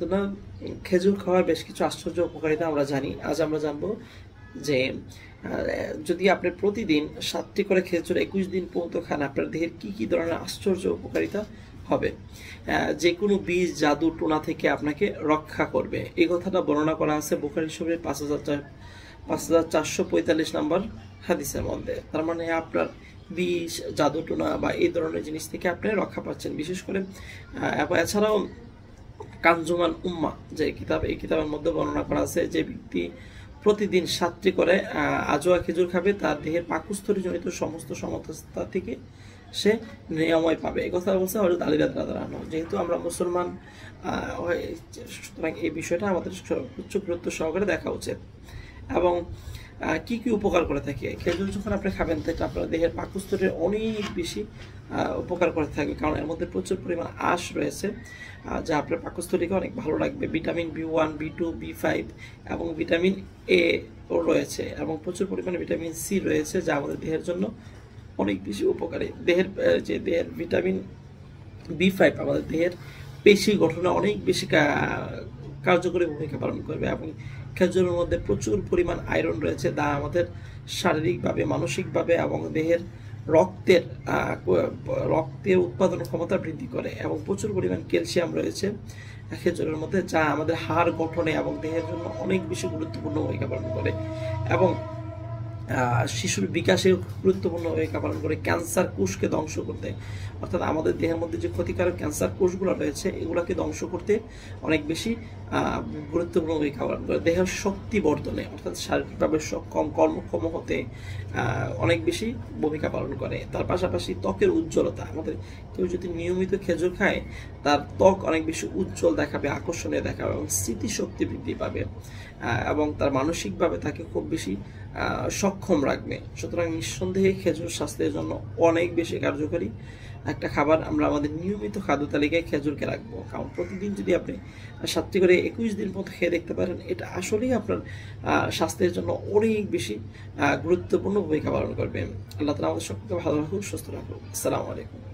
সুতরাং খেজুর খাওয়ার বেশ কিছু আশ্চর্য উপকারিতা আমরা জানি। আজ আমরা জানবো যে যদি আপনি প্রতিদিন 7টি করে খেজুর 21 দিন পর্যন্ত খান, আপনার দেহের কি কি ধরনের আশ্চর্য উপকারিতা হবে। যে কোনো বীজ, জাদু, টোনা থেকে আপনাকে রক্ষা করবে, এই কথাটা বর্ণনা করা আছে বুখারী শরীফের 5445 নম্বর হাদিসের মধ্যে। তার মানে আপনার বিষ, জাদু টোনা বা এই ধরনের জিনিস থেকে আপনি রক্ষা পাচ্ছেন। বিশেষ করে এছাড়াও কানজুমান উম্মা যে কিতাব, এই কিতাবের মধ্যে বর্ণনা করা আছে যে ব্যক্তি প্রতিদিন 7টি করে আজোয়া খেজুর খাবে, তার দেহের পাকস্থলী জনিত সমস্ত সমস্যা থেকে সে নিরাময় পাবে। এই কথা বলছে হযরত আলী রাদিয়াল্লাহু আনহু। যেহেতু আমরা মুসলমান, সুতরাং এই বিষয়টা আমাদের উচ্চ গুরুত্ব সহকারে দেখা উচিত। এবং কি কি উপকার করে থাকে খেজুর যখন আপনি খাবেন, তাই আপনার দেহের পাকস্থলীর অনেক বেশি উপকার করে থাকে, কারণ এর মধ্যে প্রচুর পরিমাণ আঁশ রয়েছে যা আপনার পাকস্থলীকে অনেক ভালো রাখবে। ভিটামিন B1, B2, B5 এবং ভিটামিন A রয়েছে, এবং প্রচুর পরিমাণে ভিটামিন C রয়েছে যা আমাদের দেহের জন্য অনেক বেশি উপকারী। দেহের ভিটামিন B5 আমাদের দেহের পেশি গঠনে অনেক বেশি কার্যকরী ভূমিকা পালন করবে। এবং খেজুরের মধ্যে প্রচুর পরিমাণ আয়রন রয়েছে, যা আমাদের শারীরিকভাবে, মানসিকভাবে এবং দেহের রক্তের উৎপাদন ক্ষমতা বৃদ্ধি করে। এবং প্রচুর পরিমাণ ক্যালসিয়াম রয়েছে খেজুরের মধ্যে, যা আমাদের হাড় গঠনে এবং দেহের জন্য অনেক বেশি গুরুত্বপূর্ণ ভূমিকা পালন করে। এবং শিশুর বিকাশে গুরুত্বপূর্ণ ভূমিকা পালন করে ক্যান্সার কোষকে ধ্বংস করতে, অর্থাৎ আমাদের দেহের মধ্যে যে ক্ষতিকারক ক্যান্সার কোষগুলো রয়েছে এগুলোকে ধ্বংস করতে অনেক বেশি গুরুত্বপূর্ণ ভূমিকা পালন করে। দেহের শক্তি বর্ধনে, অর্থাৎ শারীরিকভাবে সক্ষম, কর্মক্ষম হতে অনেক বেশি ভূমিকা পালন করে। তার পাশাপাশি ত্বকের উজ্জ্বলতা, আমাদের কেউ যদি নিয়মিত খেজুর খায় তার ত্বক অনেক বেশি উজ্জ্বল দেখাবে, আকর্ষণীয় দেখাবে এবং স্মৃতিশক্তি বৃদ্ধি পাবে, এবং তার মানসিকভাবে তাকে খুব বেশি সক্ষম রাখবে। সুতরাং নিঃসন্দেহে খেজুর স্বাস্থ্যের জন্য অনেক বেশি কার্যকরী একটা খাবার। আমরা আমাদের নিয়মিত খাদ্য তালিকায় খেজুরকে রাখবো, কারণ প্রতিদিন যদি আপনি 7টি করে 21 দিন পর্যন্ত খেয়ে দেখতে পারেন, এটা আসলেই আপনার স্বাস্থ্যের জন্য অনেক বেশি গুরুত্বপূর্ণ ভূমিকা পালন করবে। আল্লাহ তাআলা আমাদের সকলকে ভালো রাখুক, সুস্থ রাখুক। আসসালামু আলাইকুম।